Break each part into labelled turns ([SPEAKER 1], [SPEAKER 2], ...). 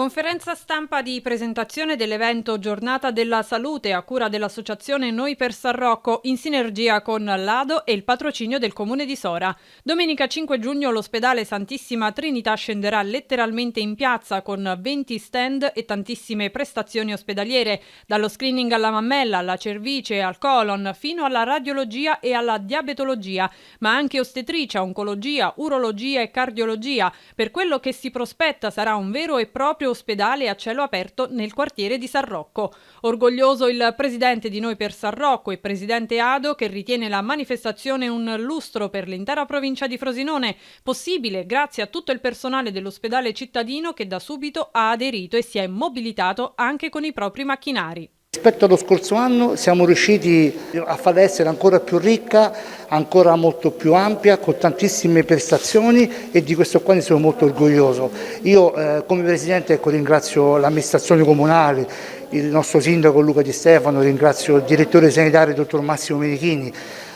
[SPEAKER 1] Conferenza stampa di presentazione dell'evento Giornata della Salute a cura dell'associazione Noi per San Rocco in sinergia con l'ADO e il patrocinio del Comune di Sora. Domenica 5 giugno l'ospedale Santissima Trinità scenderà letteralmente in piazza con 20 stand e tantissime prestazioni ospedaliere, dallo screening alla mammella, alla cervice, al colon, fino alla radiologia e alla diabetologia, ma anche ostetricia, oncologia, urologia e cardiologia. Per quello che si prospetta sarà un vero e proprio ospedale a cielo aperto nel quartiere di San Rocco. Orgoglioso il presidente di Noi per San Rocco e presidente ADO, che ritiene la manifestazione un lustro per l'intera provincia di Frosinone, possibile grazie a tutto il personale dell'ospedale cittadino che da subito ha aderito e si è mobilitato anche con i propri macchinari.
[SPEAKER 2] Rispetto allo scorso anno siamo riusciti a farla essere ancora più ricca, ancora molto più ampia, con tantissime prestazioni, e di questo qua ne sono molto orgoglioso. Io come Presidente ringrazio l'amministrazione comunale, il nostro Sindaco Luca Di Stefano, ringrazio il Direttore Sanitario Dottor Massimo Menichini.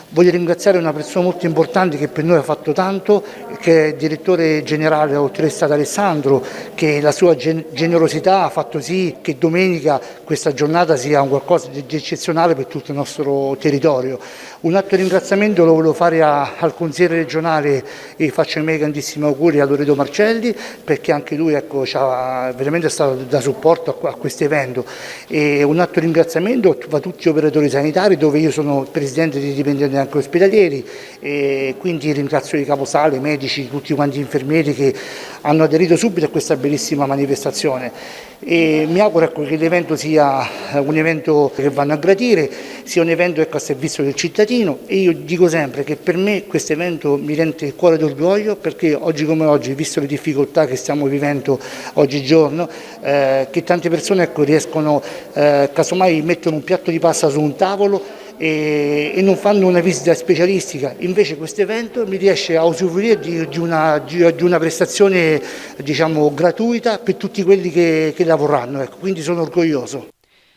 [SPEAKER 2] Voglio ringraziare una persona molto importante che per noi ha fatto tanto, che è il Direttore Generale dell'Ospedale Stato Alessandro, che la sua generosità ha fatto sì che domenica questa giornata sia un qualcosa di eccezionale per tutto il nostro territorio. Un altro ringraziamento lo volevo fare al consigliere regionale, e faccio i miei grandissimi auguri a Loreto Marcelli, perché anche lui ci ha veramente stato da supporto a questo evento. E un altro ringraziamento va a tutti gli operatori sanitari, dove io sono presidente di dipendenti anche ospedalieri, e quindi ringrazio i caposale, i medici, tutti quanti gli infermieri che hanno aderito subito a questa bellissima manifestazione. E mi auguro che l'evento sia un evento che vanno a gradire, sia un evento a servizio del cittadino, e io dico sempre che per me questo evento mi rende il cuore d'orgoglio, perché oggi come oggi, visto le difficoltà che stiamo vivendo oggigiorno, che tante persone riescono, casomai mettono un piatto di pasta su un tavolo e non fanno una visita specialistica. Invece questo evento mi riesce a usufruire di una prestazione, diciamo, gratuita per tutti quelli che lavoreranno, ecco, quindi sono orgoglioso.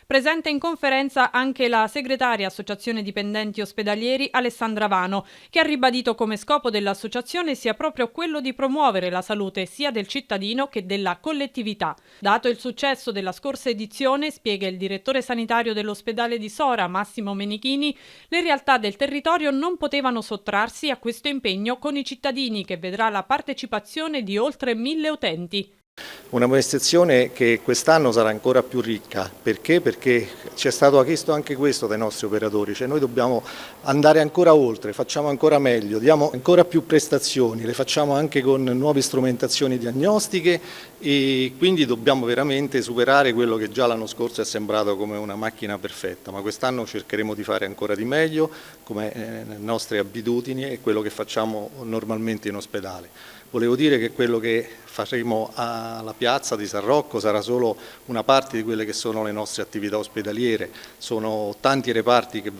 [SPEAKER 1] Presente in conferenza anche la segretaria Associazione Dipendenti Ospedalieri Alessandra Vano, che ha ribadito come scopo dell'associazione sia proprio quello di promuovere la salute sia del cittadino che della collettività. Dato il successo della scorsa edizione, spiega il direttore sanitario dell'ospedale di Sora, Massimo Menichini, le realtà del territorio non potevano sottrarsi a questo impegno con i cittadini, che vedrà la partecipazione di oltre 1000 utenti.
[SPEAKER 3] Una manifestazione che quest'anno sarà ancora più ricca, perché? Perché ci è stato chiesto anche questo dai nostri operatori, cioè noi dobbiamo andare ancora oltre, facciamo ancora meglio, diamo ancora più prestazioni, le facciamo anche con nuove strumentazioni diagnostiche, e quindi dobbiamo veramente superare quello che già l'anno scorso è sembrato come una macchina perfetta, ma quest'anno cercheremo di fare ancora di meglio, come le nostre abitudini e quello che facciamo normalmente in ospedale. Volevo dire che quello che faremo alla piazza di San Rocco sarà solo una parte di quelle che sono le nostre attività ospedaliere. Sono tanti reparti che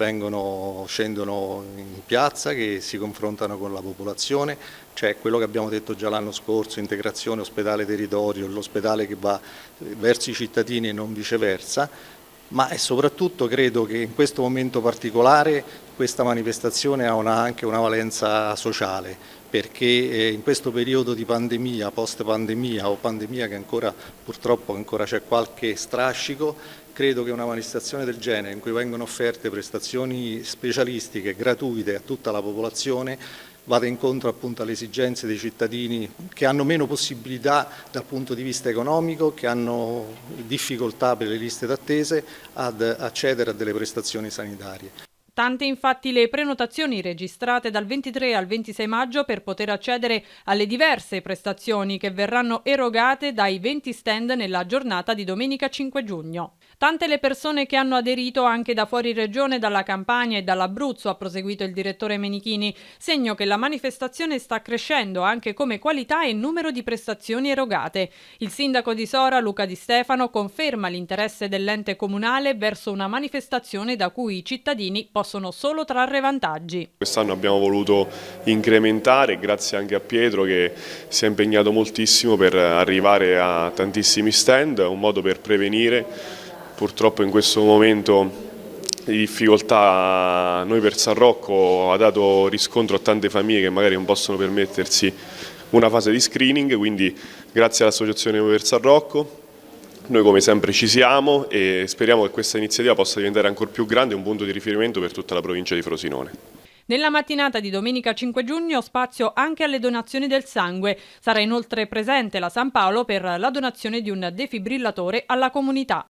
[SPEAKER 3] scendono in piazza, che si confrontano con la popolazione. C'è quello che abbiamo detto già l'anno scorso, integrazione ospedale-territorio, l'ospedale che va verso i cittadini e non viceversa. Ma soprattutto credo che in questo momento particolare questa manifestazione ha anche una valenza sociale, perché in questo periodo di pandemia, post pandemia o pandemia che ancora purtroppo ancora c'è qualche strascico, credo che una manifestazione del genere, in cui vengono offerte prestazioni specialistiche gratuite a tutta la popolazione, vada incontro appunto alle esigenze dei cittadini che hanno meno possibilità dal punto di vista economico, che hanno difficoltà per le liste d'attesa ad accedere a delle prestazioni sanitarie.
[SPEAKER 1] Tante infatti le prenotazioni registrate dal 23 al 26 maggio per poter accedere alle diverse prestazioni che verranno erogate dai 20 stand nella giornata di domenica 5 giugno. Tante le persone che hanno aderito anche da fuori regione, dalla Campania e dall'Abruzzo, ha proseguito il direttore Menichini, segno che la manifestazione sta crescendo anche come qualità e numero di prestazioni erogate. Il sindaco di Sora, Luca Di Stefano, conferma l'interesse dell'ente comunale verso una manifestazione da cui i cittadini possono solo trarre vantaggi.
[SPEAKER 4] Quest'anno abbiamo voluto incrementare, grazie anche a Pietro che si è impegnato moltissimo per arrivare a tantissimi stand, un modo per prevenire. Purtroppo in questo momento di difficoltà Noi per San Rocco ha dato riscontro a tante famiglie che magari non possono permettersi una fase di screening, quindi grazie all'associazione Noi per San Rocco Noi come sempre ci siamo e speriamo che questa iniziativa possa diventare ancora più grande e un punto di riferimento per tutta la provincia di Frosinone.
[SPEAKER 1] Nella mattinata di domenica 5 giugno spazio anche alle donazioni del sangue. Sarà inoltre presente la San Paolo per la donazione di un defibrillatore alla comunità.